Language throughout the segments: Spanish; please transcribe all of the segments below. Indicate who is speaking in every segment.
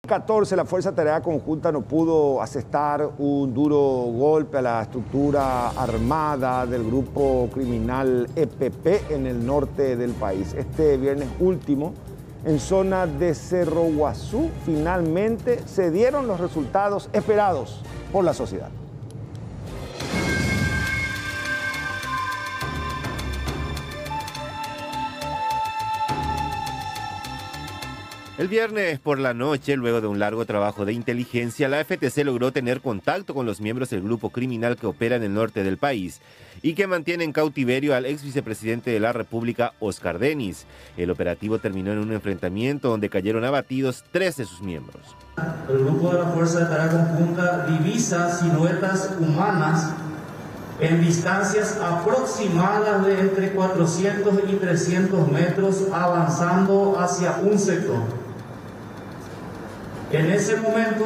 Speaker 1: 14, la Fuerza de Tarea Conjunta no pudo asestar un duro golpe a la estructura armada del grupo criminal EPP en el norte del país. Este viernes último, en zona de Cerro Guazú, finalmente se dieron los resultados esperados por la sociedad.
Speaker 2: El viernes por la noche, luego de un largo trabajo de inteligencia, la FTC logró tener contacto con los miembros del grupo criminal que opera en el norte del país y que mantiene en cautiverio al ex vicepresidente de la República, Oscar Denis. El operativo terminó en un enfrentamiento donde cayeron abatidos 3 de sus miembros.
Speaker 3: El grupo de la Fuerza de Tarea Conjunta divisa siluetas humanas en distancias aproximadas de entre 400 y 300 metros avanzando hacia un sector. En ese momento,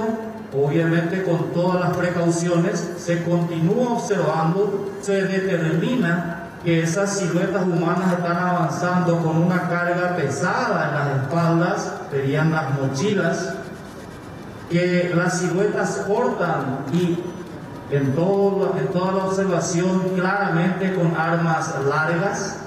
Speaker 3: obviamente con todas las precauciones, se continúa observando, se determina que esas siluetas humanas están avanzando con una carga pesada en las espaldas, serían las mochilas, que las siluetas portan y en toda la observación claramente con armas largas.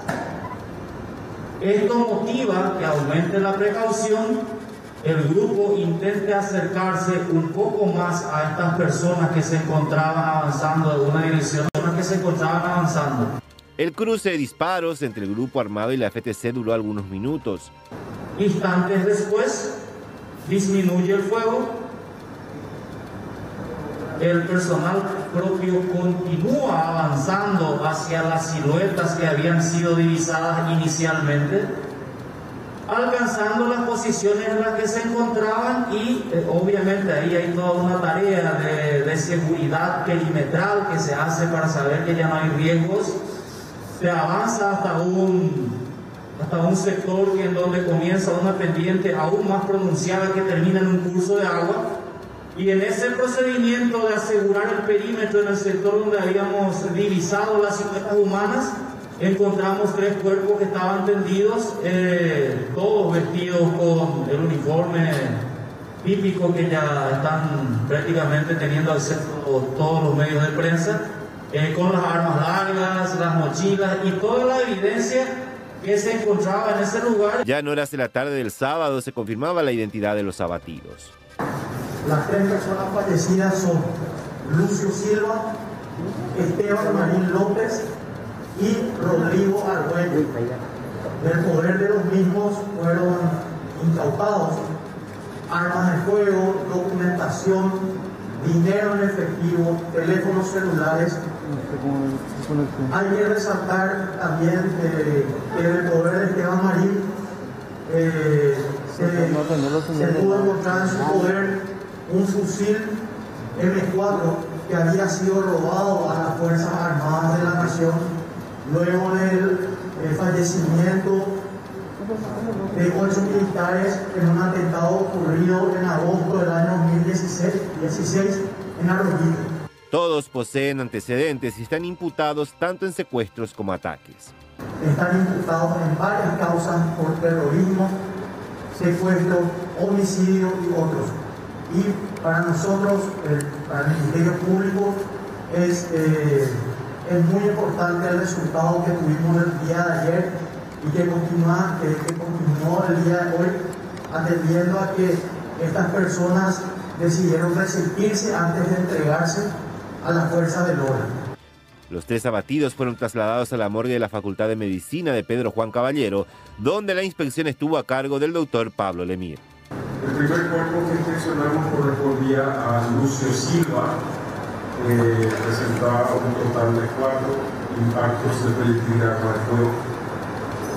Speaker 3: Esto motiva que aumente la precaución, el grupo intente acercarse un poco más a estas personas que se encontraban avanzando de una dirección,
Speaker 2: El cruce de disparos entre el grupo armado y la FTC duró algunos minutos.
Speaker 3: Instantes después, disminuye el fuego. El personal propio continúa avanzando hacia las siluetas que habían sido divisadas inicialmente, alcanzando las posiciones en las que se encontraban y obviamente ahí hay toda una tarea de seguridad perimetral que se hace para saber que ya no hay riesgos. Se avanza hasta un sector en donde comienza una pendiente aún más pronunciada que termina en un curso de agua. Y en ese procedimiento de asegurar el perímetro en el sector donde habíamos divisado las siluetas humanas, encontramos 3 cuerpos que estaban tendidos, todos vestidos con el uniforme típico que ya están prácticamente teniendo acceso todos los medios de prensa, con las armas largas, las mochilas y toda la evidencia que se encontraba en ese lugar.
Speaker 2: Ya en horas de la tarde del sábado se confirmaba la identidad de los abatidos.
Speaker 4: Las 3 personas fallecidas son Lucio Silva, Esteban Marín López y Rodrigo Argüello. Del poder de los mismos fueron incautados armas de fuego, documentación, dinero en efectivo, teléfonos celulares. Hay que resaltar también que del poder de Esteban Marín se pudo encontrar en su poder un fusil M4 que había sido robado a las Fuerzas Armadas de la Nación luego del fallecimiento de 8 militares en un atentado ocurrido en agosto del año 2016 en Arroyito.
Speaker 2: Todos poseen antecedentes y están imputados tanto en secuestros como ataques.
Speaker 4: Están imputados en varias causas por terrorismo, secuestro, homicidio y otros. Y para nosotros, para el Ministerio Público, es muy importante el resultado que tuvimos el día de ayer y que continuó el día de hoy, atendiendo a que estas personas decidieron resistirse antes de entregarse a la fuerza del orden.
Speaker 2: Los 3 abatidos fueron trasladados a la morgue de la Facultad de Medicina de Pedro Juan Caballero, donde la inspección estuvo a cargo del doctor Pablo Lemir.
Speaker 5: El primer cuerpo que inspeccionamos correspondía a Lucio Silva, presentaba un total de 4 impactos de proyectil de arma de fuego,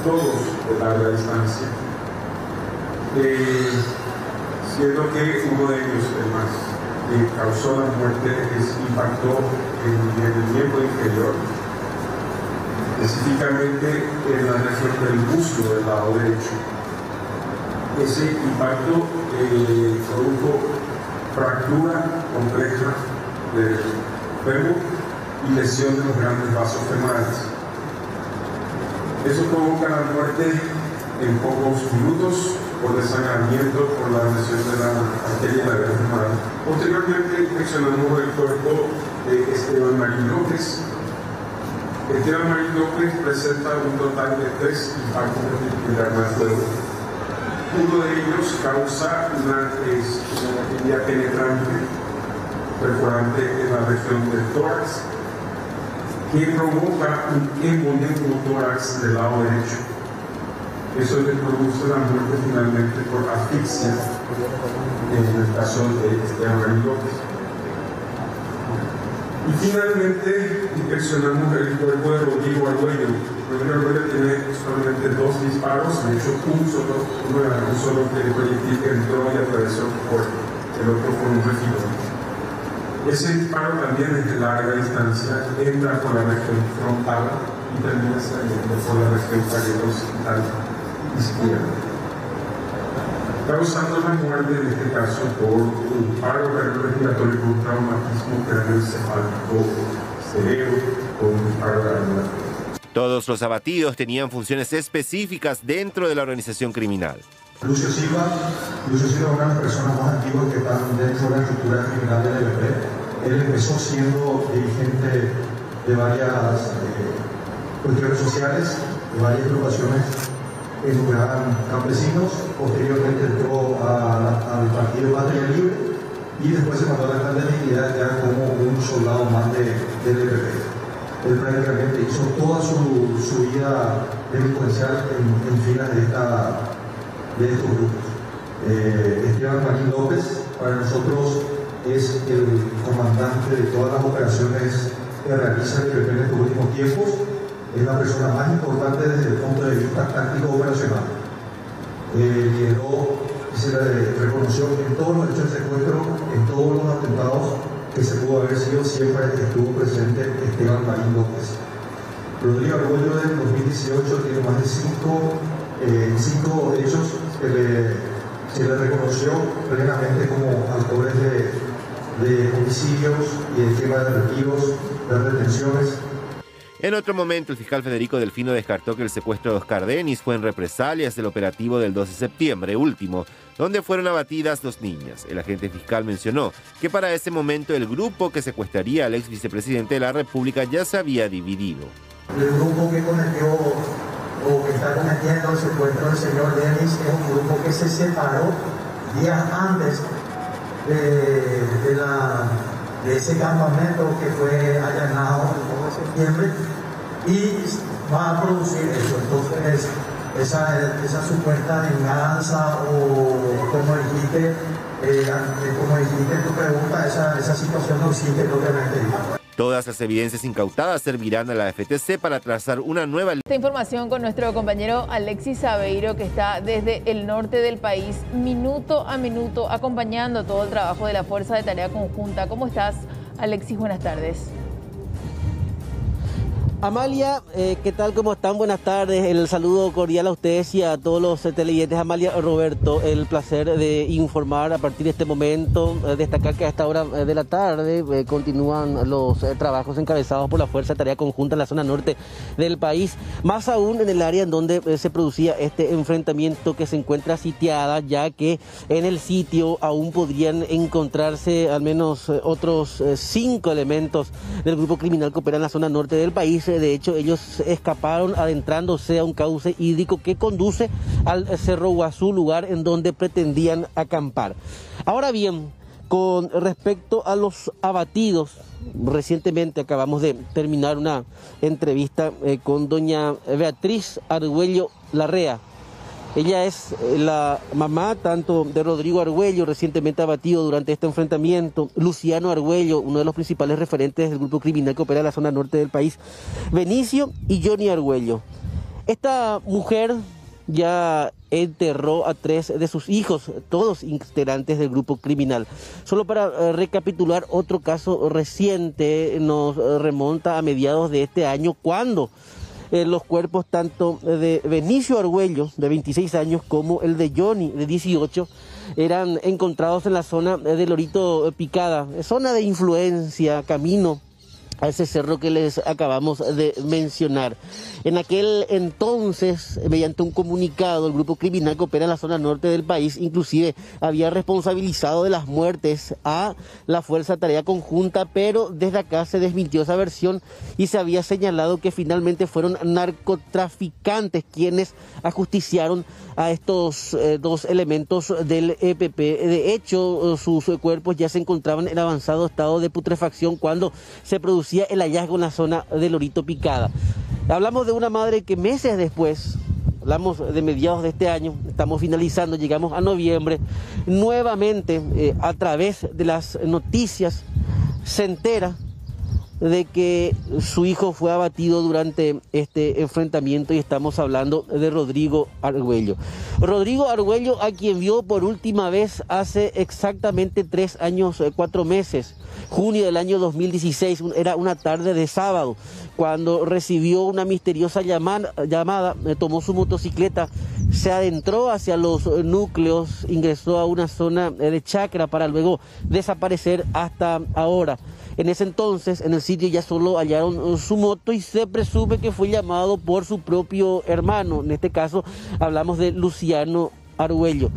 Speaker 5: todos de larga distancia, siendo que uno de ellos, el más que causó la muerte, impactó en el miembro inferior, específicamente en la región del muslo del lado derecho. Ese impacto produjo fractura compleja del fémur y lesión de los grandes vasos femorales. Eso provoca la muerte en pocos minutos por desangramiento por la lesión de la arteria mencionamos el cuerpo de Esteban Marín López. Esteban Marín López presenta un total de 3 impactos de arma de fuego. Uno de ellos causa una herida penetrante, perforante en la región del tórax, que provoca un embolio tórax del lado derecho. Eso le produce la muerte finalmente por asfixia, en el caso de Esteban Marín López. Y finalmente inspeccionamos el cuerpo de Rodrigo Argüello. Rodrigo Argüello tiene solamente 2 disparos, de hecho un solo proyectil que entró y atravesó por el otro por un regidor. Ese disparo también es de larga distancia, entra por la región frontal y termina saliendo por la región parietal izquierda, causando la muerte en este caso por un paro cardiorrespiratorio con traumatismo craneoencefálico severo con un disparo de arma.
Speaker 2: Todos los abatidos tenían funciones específicas dentro de la organización criminal.
Speaker 4: Lucio Silva es una de las personas más antiguas que están dentro de la estructura criminal del EPP. Él empezó siendo dirigente de varias cuestiones sociales, de varias agrupaciones que eran campesinos. Posteriormente entró al Partido Patria Libre y después se mandó a la clandestinidad ya como un soldado más del EPP. Él prácticamente hizo toda su vida delincuencial en filas de estos grupos. Esteban Marín López, para nosotros, es el comandante de todas las operaciones que realiza el EPP en estos últimos tiempos. Es la persona más importante desde el punto de vista táctico operacional. Lideró y se le reconoció en todos los hechos de secuestro, en todos los atentados que se pudo haber sido, siempre estuvo presente Esteban Marín López. Rodrigo Argüello del 2018 tiene más de 5 hechos que se le reconoció plenamente como autores de homicidios y de quema de retiros, de retenciones.
Speaker 2: En otro momento, el fiscal Federico Delfino descartó que el secuestro de Oscar Denis fue en represalias del operativo del 2 de septiembre último, donde fueron abatidas 2 niñas. El agente fiscal mencionó que para ese momento el grupo que secuestraría al ex vicepresidente de la República ya se había dividido.
Speaker 4: El grupo que cometió o que está cometiendo el secuestro del señor Denis es un grupo que se separó días antes de ese campamento que fue allanado el 2 de septiembre y va a producir eso. Entonces, esa supuesta venganza o como dijiste en tu pregunta, esa situación no existe propiamente.
Speaker 2: Todas las evidencias incautadas servirán a la FTC para trazar una nueva...
Speaker 6: Esta información con nuestro compañero Alexis Sabeiro, que está desde el norte del país, minuto a minuto, acompañando todo el trabajo de la Fuerza de Tarea Conjunta. ¿Cómo estás, Alexis? Buenas tardes.
Speaker 7: Amalia, ¿qué tal? ¿Cómo están? Buenas tardes. El saludo cordial a ustedes y a todos los televidentes. Amalia, Roberto, el placer de informar a partir de este momento, destacar que a esta hora de la tarde continúan los trabajos encabezados por la Fuerza de Tarea Conjunta en la zona norte del país, más aún en el área en donde se producía este enfrentamiento que se encuentra sitiada, ya que en el sitio aún podrían encontrarse al menos otros 5 elementos del grupo criminal que opera en la zona norte del país. De hecho, ellos escaparon adentrándose a un cauce hídrico que conduce al Cerro Guazú, lugar en donde pretendían acampar. Ahora bien, con respecto a los abatidos, recientemente acabamos de terminar una entrevista con doña Beatriz Argüello Larrea. Ella es la mamá tanto de Rodrigo Argüello, recientemente abatido durante este enfrentamiento, Luciano Argüello, uno de los principales referentes del grupo criminal que opera en la zona norte del país, Benicio y Johnny Argüello. Esta mujer ya enterró a 3 de sus hijos, todos integrantes del grupo criminal. Solo para recapitular, otro caso reciente nos remonta a mediados de este año, cuando los cuerpos tanto de Benicio Argüello, de 26 años, como el de Johnny, de 18, eran encontrados en la zona de Lorito Picada, zona de influencia, camino a ese cerro que les acabamos de mencionar. En aquel entonces, mediante un comunicado, el grupo criminal que opera en la zona norte del país, inclusive había responsabilizado de las muertes a la Fuerza de Tarea Conjunta, pero desde acá se desmintió esa versión y se había señalado que finalmente fueron narcotraficantes quienes ajusticiaron a estos dos elementos del EPP. De hecho, sus cuerpos ya se encontraban en avanzado estado de putrefacción cuando se producía el hallazgo en la zona de Lorito Picada. Hablamos de una madre que meses después, hablamos de mediados de este año, estamos finalizando, llegamos a noviembre, nuevamente a través de las noticias se entera de que su hijo fue abatido durante este enfrentamiento y estamos hablando de Rodrigo Argüello. Rodrigo Argüello, a quien vio por última vez hace exactamente 3 años, 4 meses, junio del año 2016, era una tarde de sábado, cuando recibió una misteriosa llamada, tomó su motocicleta, se adentró hacia los núcleos, ingresó a una zona de chacra para luego desaparecer hasta ahora. En ese entonces, en el sitio ya solo hallaron su moto y se presume que fue llamado por su propio hermano. En este caso hablamos de Luciano Argüello.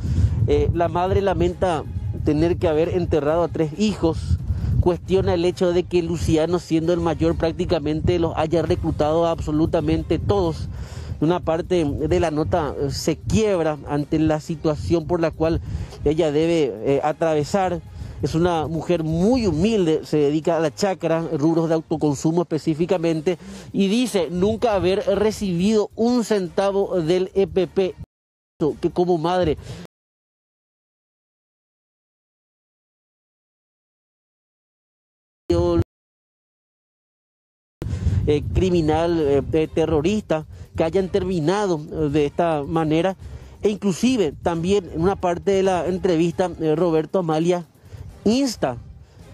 Speaker 7: La madre lamenta tener que haber enterrado a 3 hijos. Cuestiona el hecho de que Luciano, siendo el mayor, prácticamente los haya reclutado a absolutamente todos. Una parte de la nota se quiebra ante la situación por la cual ella debe atravesar. Es una mujer muy humilde, se dedica a la chacra, rubros de autoconsumo específicamente, y dice nunca haber recibido un centavo del EPP, que como madre criminal, terrorista, que hayan terminado de esta manera. E inclusive también en una parte de la entrevista, Roberto Amalia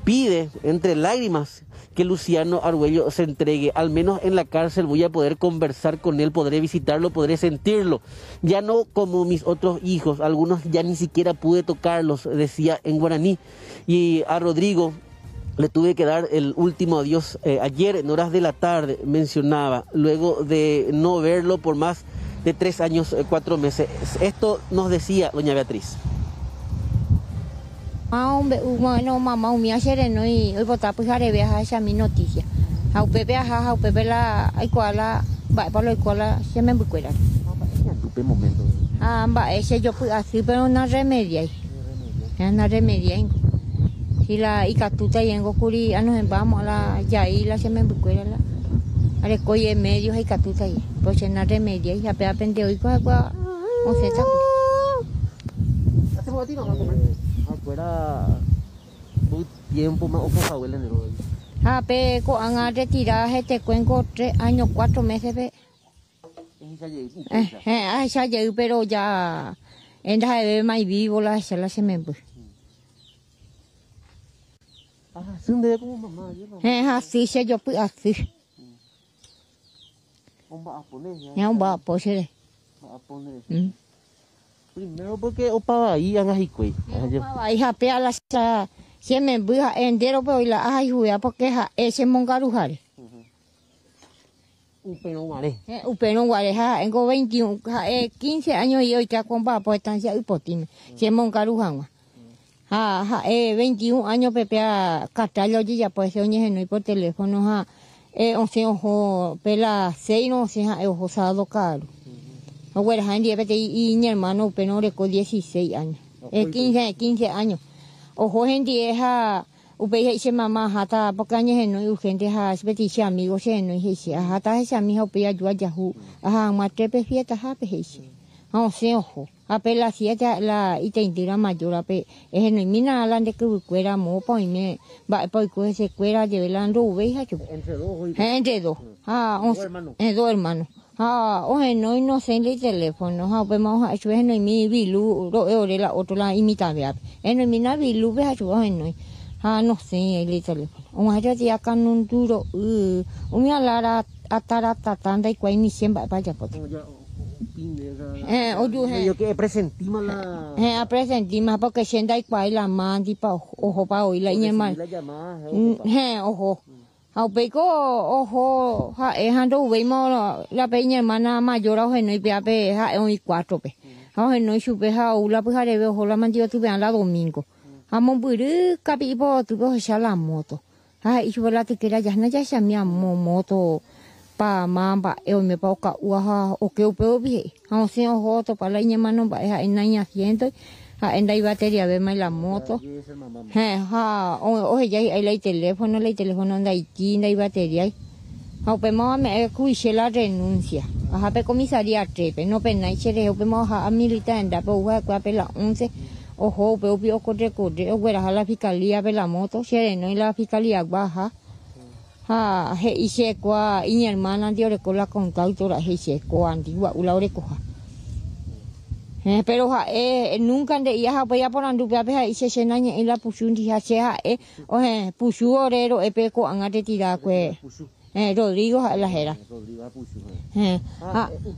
Speaker 7: pide entre lágrimas que Luciano Argüello se entregue. Al menos en la cárcel voy a poder conversar con él, podré visitarlo, podré sentirlo. Ya no como mis otros hijos, algunos ya ni siquiera pude tocarlos, decía en guaraní. Y a Rodrigo le tuve que dar el último adiós ayer en horas de la tarde, mencionaba, luego de no verlo por más de 3 años, 4 meses. Esto nos decía doña Beatriz.
Speaker 8: Bueno, mamá, mi ayer no y hoy votar pues haré viajar esa mi noticia. Au pepe la escuela, va para la escuela se me bucuera.
Speaker 7: ¿Qué momento?
Speaker 8: Va ese yo pues así pero una remedia. Una remedia. Si la icatuta yengo curi nos vamos a la yaí la se me bucuera la. Ale coye medio icatuta ahí. Pues una remedia y apenas aprende hoy pues agua. O sea, está.
Speaker 7: Hace poquito vamos a comer. Fuera muy tiempo más o menos abuela en el hoy.
Speaker 8: Pe co han retirado este cuenco 3 años 4 meses pe. Ya llegué pero ya en la de más vivo la se me pues.
Speaker 7: Sin de como mamá yo.
Speaker 8: Así se yo pues así.
Speaker 7: Va a poner
Speaker 8: ya. Va a poner.
Speaker 7: Va a poner. Primero porque opa ahí han ajicuey.
Speaker 8: Ahí hape a la se me buja entero pero la ay juega porque ese mongarujare. Upeno guareja en 21 15 años y hoy ya con papá estancia hipotime. Se mongarujan. 21 años pepe a Catallo ya pues se oye no por teléfono 11 ojo pela 6 no se ojo sado caro. Ahora y mi hermano pero con 16 años. 15 años. Ojo gente upe se mamá hata porque años no gente se amigos se no se hata ese amigo pe ayuda yahu. Mate fiesta peje. Se ojo. Apela siete la itendira mayor pe es no mina hablan de que cuera mo pa y me va pa y se cuera de velando uveja entre dos. 2 hermanos. Oje no sé el teléfono, vamos a hacer no mi bilu, la otro la imita vea. En mi na bilu vea yo no. No sé el teléfono. Un año ya can un duro, un alara atara tatanda y cuál ni siempre vaya por.
Speaker 7: Yo que presentimos la.
Speaker 8: Presentimos porque siendo y cuál la mandi pa ojo pa hoy la mi hermano. Ojo. Aupeco, ojo, ejando, vemos la peña hermana mayor, o no y peape, hoy 4 pe. O no y su peja, o la peja de ojo, la mantiva tu vean la domingo. Amo buru, capipo, tu coja la moto. Y su la te queda ya, no ya se me moto. Pa mamba eu me pa ka uha o que o peu bi ha se o hoto pa la nya mano ba ha enanya ciento ha endai batería ve mai la moto ha o ya el teléfono ndai ti ndai batería ha pe mo me ku la renuncia ha pe comisaría trepe no pe nai chere o pe mo ha milita enda pe uha kwa pe la 11 o ho pe o bi o corre o guera la fiscalía pe la moto chere no y la fiscalía baja. Hice qua y mi hermana dio recola con cautora hice qua antigua ulaure coja. Pero nunca de ella había por andupia pe hice senaña y la pusundi hace pusu orero epeco an retira que Rodrigo la era.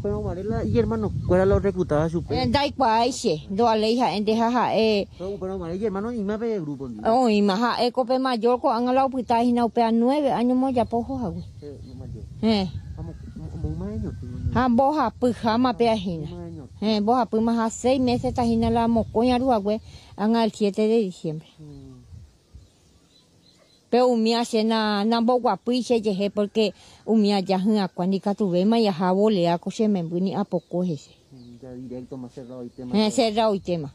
Speaker 7: Pero Marela y hermano, ¿cuál era lo reclutaba su pe?
Speaker 8: Dai qua hice, do aleja en deja
Speaker 7: Pero Marela y hermano y más de grupo.
Speaker 8: Oh, y más cope mayor co an la hospital y na pe 9 años mo ya pojo ha. Boja pujama pe ajina. Boja pujama a 6 meses tajina la mocoña ruagüe an al 7 de diciembre. Pero umia cena na bogua puiche je porque umia ya hua cuando tuve ma ya jabolea coche me buni a poco ese.
Speaker 7: Ya directo más cerrado el tema.
Speaker 8: Cerrado el tema.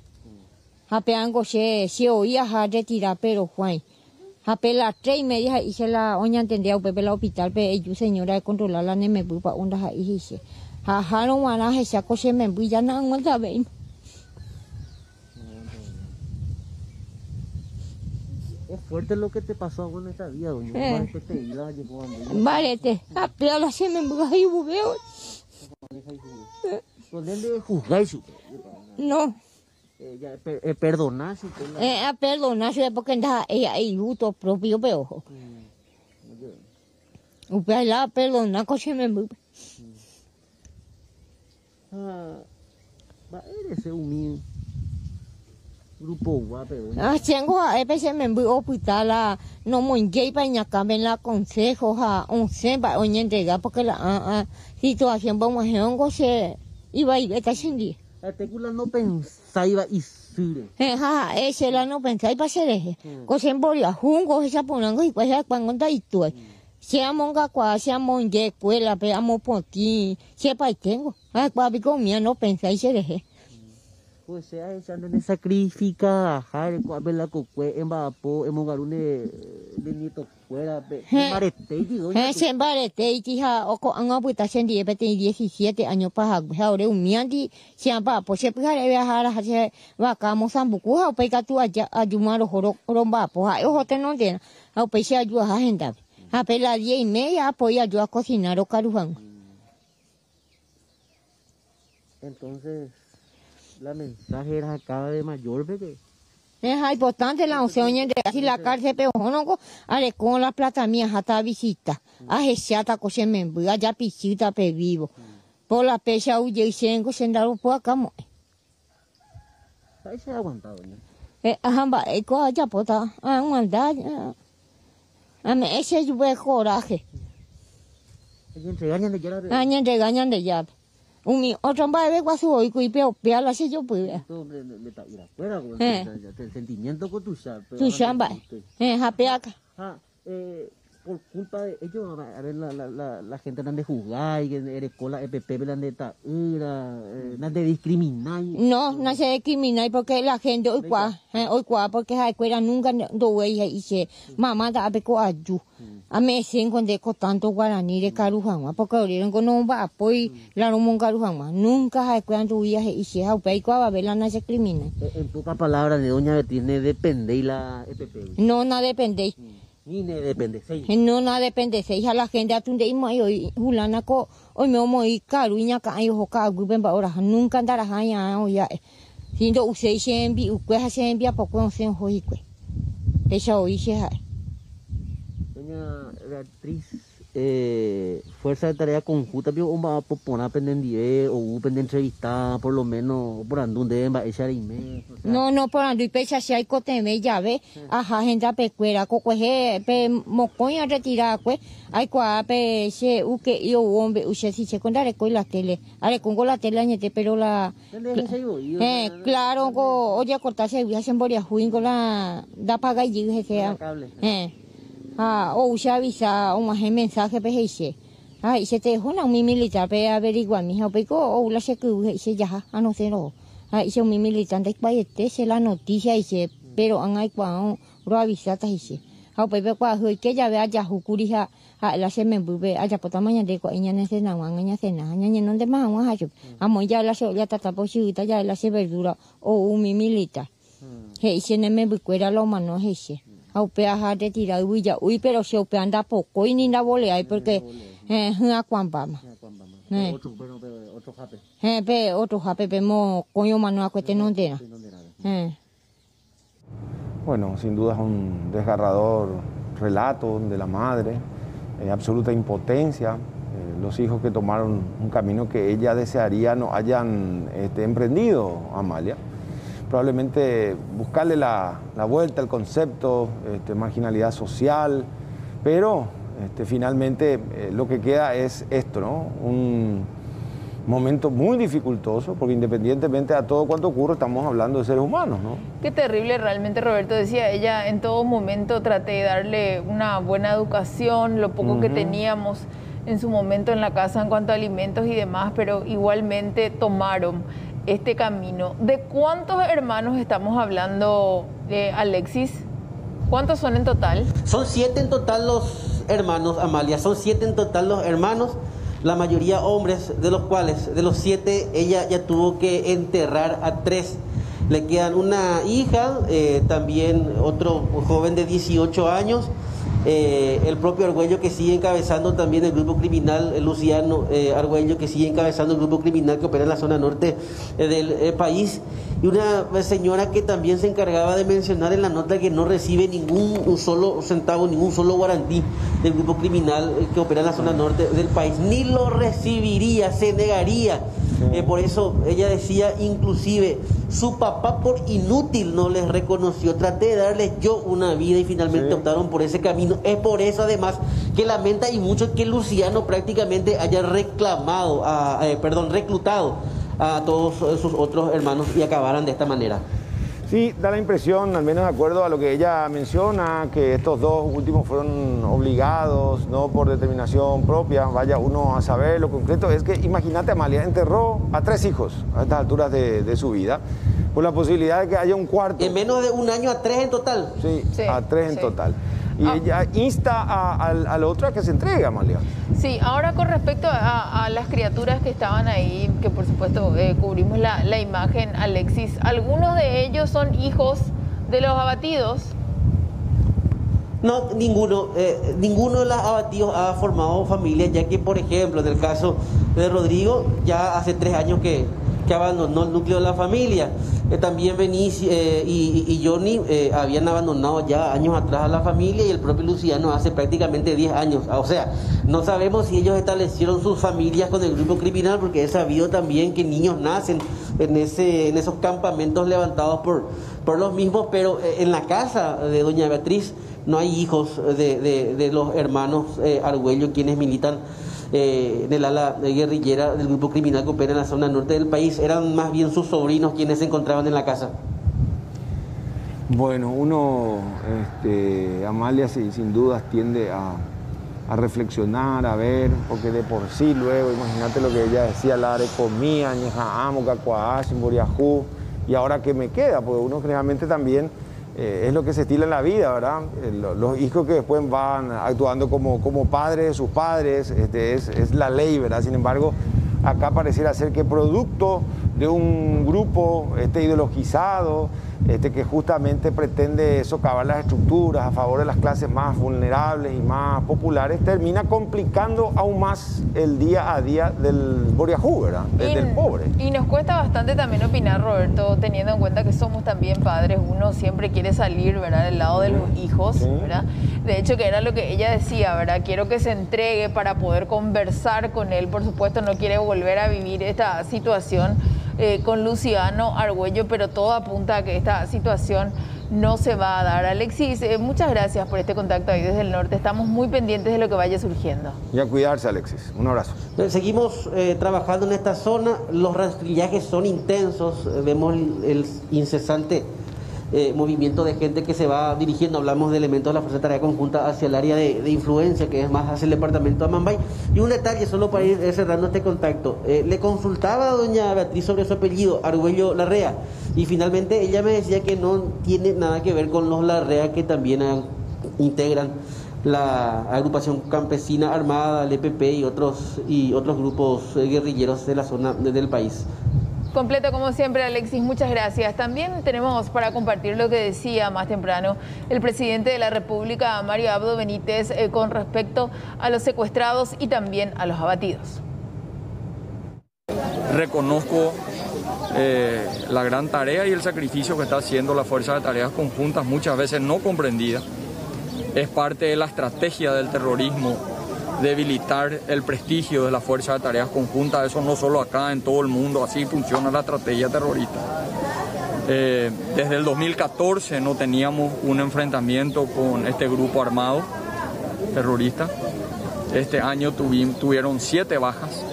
Speaker 8: Hapeango se oía ja retira pero Juan. Hapela 3:30 y se la oña entendía pepe la hospital pe ellos señora de controlar la neme bupa onda ja hice. Ja no wana se coche me bu ya na aguanta ve.
Speaker 7: Es fuerte lo que te pasó con esta vida, doña.
Speaker 8: Vale, pero la se me ahí veo.
Speaker 7: ¿Dónde le juzgáis?
Speaker 8: No.
Speaker 7: Perdonar.
Speaker 8: Perdonar porque anda ella y luto propio peojo. Usted la perdona coche me
Speaker 7: eres un grupo guapo.
Speaker 8: Tengo a ese me hospital no monjei pa ñaca ven la consejo ja 11 ba oña entrega porque la situación vamos a hongo se iba y está sin día.
Speaker 7: Artículo no pensaba iba y sure.
Speaker 8: Ese la no pensaba iba ser ese. Cosen boria jungo esa ponango y pues cuando está y tú. Sea monga qua sea monje escuela pe amo poquín. Sepa y tengo. Qua bico mía no pensaba y ser ese.
Speaker 7: Pues sea esa no sacrifica jare kwa bela kokwe embapo emongarune de nieto fuera marete digo
Speaker 8: se embarete y ja oko anga puta sendi epete 17 años pa haure umiandi siapa po se pijare viajar hace vaca Mozambique ha pe ka tu ayumaro romba po ha ojo te no de ha pe se ayuda a agenda a pe la 10:30 apoya yo a cocinar o carujan.
Speaker 7: Entonces la mensaje era acá de mayor, ¿ve?
Speaker 8: Es importante la opción de así la cárcel pero no ale con la plata mía hasta visita a esa coche me voy allá pisita pe vivo por la pecha huye y sengo sendaro por acá mo
Speaker 7: ahí se ha aguantado
Speaker 8: ajá eco allá pota aguantar a me ese yo voy coraje entregañan de llave otro vez guasu hoy cuipeo peala se yo pues
Speaker 7: el sentimiento con tu
Speaker 8: chamba japeaca
Speaker 7: por culpa de ellos a ver la gente anda de juzgar y eres cola EPP anda de taura anda de discriminar
Speaker 8: no se discrimina porque la gente hoy cuá porque la escuela nunca do ella y se mamá da beco ayu a me sen con de tanto guaraní de Carujama porque orieron con no va apoy la no mon Carujama nunca la escuela do ella y se ha pe cuá ver la no se discrimina
Speaker 7: en pocas palabras de doña Betina depende y la EPP
Speaker 8: no depende
Speaker 7: ni ne depende
Speaker 8: no depende se hija la gente atunde y hoy hulana ko hoy me muy caro y ñaca ay hoca guben ba ora nunca andara haya oya siendo usted siempre ukwe siempre poco no se hoy kwe esa hoy se
Speaker 7: doña Beatriz fuerza de tarea conjunta, pero va a poner pendiente o pendiente entrevistada, por lo menos por andunde va a echar email.
Speaker 8: No, por andunde pecha si hay coteme llave, ajá, gente pecuera, cocoje, pe mocoña retirada, pues, hay cua pe se uke yo hombre, usted si se contaré con la tele, are con la tele añete, pero la, claro, oye cortarse, voy a hacer boria juin con la, da paga y dije que, o se avisa, un mensaje pe ese. Y se te dejó una militar para averiguar, mi hija, o la se que se ya, no sé, no. Y se un militar de cuayete, se la noticia, y se, pero hay cuando lo avisata, y se. Pues, cuando que ya vea ya, jucurija, la se me bube, allá por tamaño de cuaña, no sé, no cena, no de más, amo ya la se, ya está posibilidad, ya la se verdura, o un militar. Y se no me bucuera lo mano, ese. Peaja de tirar, uy, pero se anda poco y ni la volea, porque. Otro jape, pero coño mano a cueste no tiene.
Speaker 1: Bueno, sin duda es un desgarrador relato de la madre, absoluta impotencia, los hijos que tomaron un camino que ella desearía no hayan emprendido, Amalia. Probablemente buscarle la vuelta al concepto, marginalidad social, pero finalmente lo que queda es esto, ¿no? Un momento muy dificultoso, porque independientemente de todo cuanto ocurre, estamos hablando de seres humanos, ¿no?
Speaker 6: Qué terrible realmente, Roberto. Decía ella, en todo momento traté de darle una buena educación, lo poco que teníamos en su momento en la casa en cuanto a alimentos y demás, pero igualmente tomaron este camino. ¿De cuántos hermanos estamos hablando, Alexis? ¿Cuántos son en total?
Speaker 7: Son 7 en total los hermanos, Amalia, son 7 en total los hermanos, la mayoría hombres, de los cuales, de los 7, ella ya tuvo que enterrar a 3. Le quedan una hija, también otro joven de 18 años, el propio Argüello que sigue encabezando también el grupo criminal, Luciano Argüello que sigue encabezando el grupo criminal que opera en la zona norte del país, y una señora que también se encargaba de mencionar en la nota que no recibe ningún solo centavo, ningún solo guarantí del grupo criminal que opera en la zona norte del país, ni lo recibiría, se negaría. Por eso ella decía, inclusive su papá por inútil no les reconoció, traté de darles yo una vida y finalmente optaron por ese camino. Es por eso además que lamenta y mucho que Luciano prácticamente haya reclutado a todos sus otros hermanos y acabaran de esta manera.
Speaker 1: Sí, da la impresión, al menos de acuerdo a lo que ella menciona, que estos dos últimos fueron obligados, no por determinación propia, vaya uno a saber lo concreto. Es que imagínate, Amalia enterró a 3 hijos a estas alturas de su vida, con la posibilidad de que haya un cuarto.
Speaker 7: En menos de un año a 3 en total.
Speaker 1: Sí, a 3 en total. Y ella insta al otro a que se entregue, Amalia.
Speaker 6: Sí, ahora con respecto a las criaturas que estaban ahí, que por supuesto cubrimos la imagen, Alexis, ¿algunos de ellos son hijos de los abatidos?
Speaker 7: No, ninguno de los abatidos ha formado familia, ya que, por ejemplo, en el caso de Rodrigo, ya hace 3 años que abandonó el núcleo de la familia. También Benicio y Johnny habían abandonado ya años atrás a la familia, y el propio Luciano hace prácticamente 10 años. O sea, no sabemos si ellos establecieron sus familias con el grupo criminal, porque he sabido también que niños nacen en esos campamentos levantados por los mismos, pero en la casa de doña Beatriz no hay hijos de los hermanos Argüello, quienes militan en el ala guerrillera del grupo criminal que opera en la zona norte del país. Eran más bien sus sobrinos quienes se encontraban en la casa.
Speaker 1: Bueno, uno, Amalia, sin dudas tiende a reflexionar, a ver, porque de por sí luego, imagínate lo que ella decía, la de comía, ñeja amo, cacuá, simboriajú, y ahora qué me queda, porque uno generalmente también es lo que se estila en la vida, ¿verdad? Los hijos que después van actuando como padres de sus padres, es la ley, ¿verdad? Sin embargo, acá pareciera ser que producto de un grupo ideologizado, que justamente pretende socavar las estructuras a favor de las clases más vulnerables y más populares, termina complicando aún más el día a día del Boriajú, ¿verdad? Del pobre.
Speaker 6: Y nos cuesta bastante también opinar, Roberto, teniendo en cuenta que somos también padres. Uno siempre quiere salir, ¿verdad?, del lado de los hijos, ¿verdad? De hecho, que era lo que ella decía, ¿verdad? Quiero que se entregue para poder conversar con él. Por supuesto, no quiere volver a vivir esta situación con Luciano Argüello, pero todo apunta a que esta situación no se va a dar. Alexis, muchas gracias por este contacto ahí desde el norte. Estamos muy pendientes de lo que vaya surgiendo.
Speaker 1: Y a cuidarse, Alexis. Un abrazo.
Speaker 7: Seguimos trabajando en esta zona. Los rastrillajes son intensos. Vemos el incesante movimiento de gente que se va dirigiendo. Hablamos de elementos de la Fuerza de Tarea Conjunta hacia el área de influencia, que es más hacia el departamento de Amambay. Y un detalle, solo para ir cerrando este contacto. Le consultaba a doña Beatriz sobre su apellido, Argüello Larrea, y finalmente ella me decía que no tiene nada que ver con los Larrea, que también integran la agrupación campesina armada, el EPP y otros grupos guerrilleros de la zona del país.
Speaker 6: Completo como siempre, Alexis, muchas gracias. También tenemos para compartir lo que decía más temprano el presidente de la República, Mario Abdo Benítez, con respecto a los secuestrados y también a los abatidos.
Speaker 9: Reconozco la gran tarea y el sacrificio que está haciendo la Fuerza de Tareas Conjuntas, muchas veces no comprendida. Es parte de la estrategia del terrorismo debilitar el prestigio de la Fuerza de Tareas Conjuntas. Eso no solo acá, en todo el mundo, así funciona la estrategia terrorista. Desde el 2014 no teníamos un enfrentamiento con este grupo armado terrorista. Este año tuvieron 7 bajas.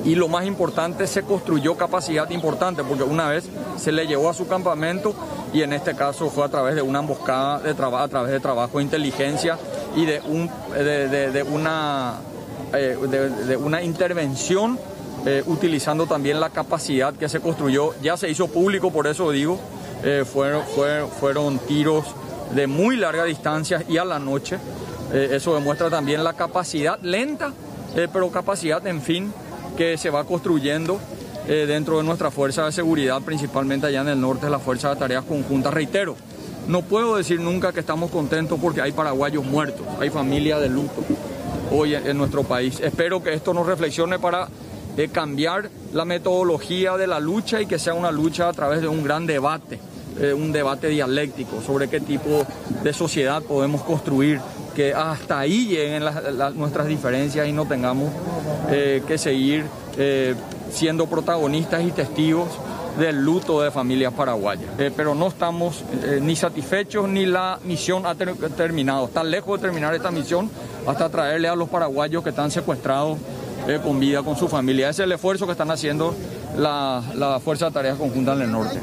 Speaker 9: Y lo más importante, se construyó capacidad importante, porque una vez se le llevó a su campamento, y en este caso fue a través de una emboscada, a través de trabajo de inteligencia y de una intervención, utilizando también la capacidad que se construyó. Ya se hizo público, por eso digo, fueron tiros de muy larga distancia y a la noche. Eso demuestra también la capacidad lenta, pero capacidad, en fin, que se va construyendo dentro de nuestra fuerza de seguridad, principalmente allá en el norte, de la Fuerza de Tareas Conjuntas. Reitero, no puedo decir nunca que estamos contentos porque hay paraguayos muertos, hay familias de luto hoy en nuestro país. Espero que esto nos reflexione para cambiar la metodología de la lucha y que sea una lucha a través de un gran debate, un debate dialéctico sobre qué tipo de sociedad podemos construir, que hasta ahí lleguen nuestras diferencias y no tengamos que seguir siendo protagonistas y testigos del luto de familias paraguayas. Pero no estamos ni satisfechos ni la misión ha terminado. Está lejos de terminar esta misión hasta traerle a los paraguayos que están secuestrados con vida, con su familia. Ese es el esfuerzo que están haciendo la Fuerza de Tareas Conjuntas en el norte.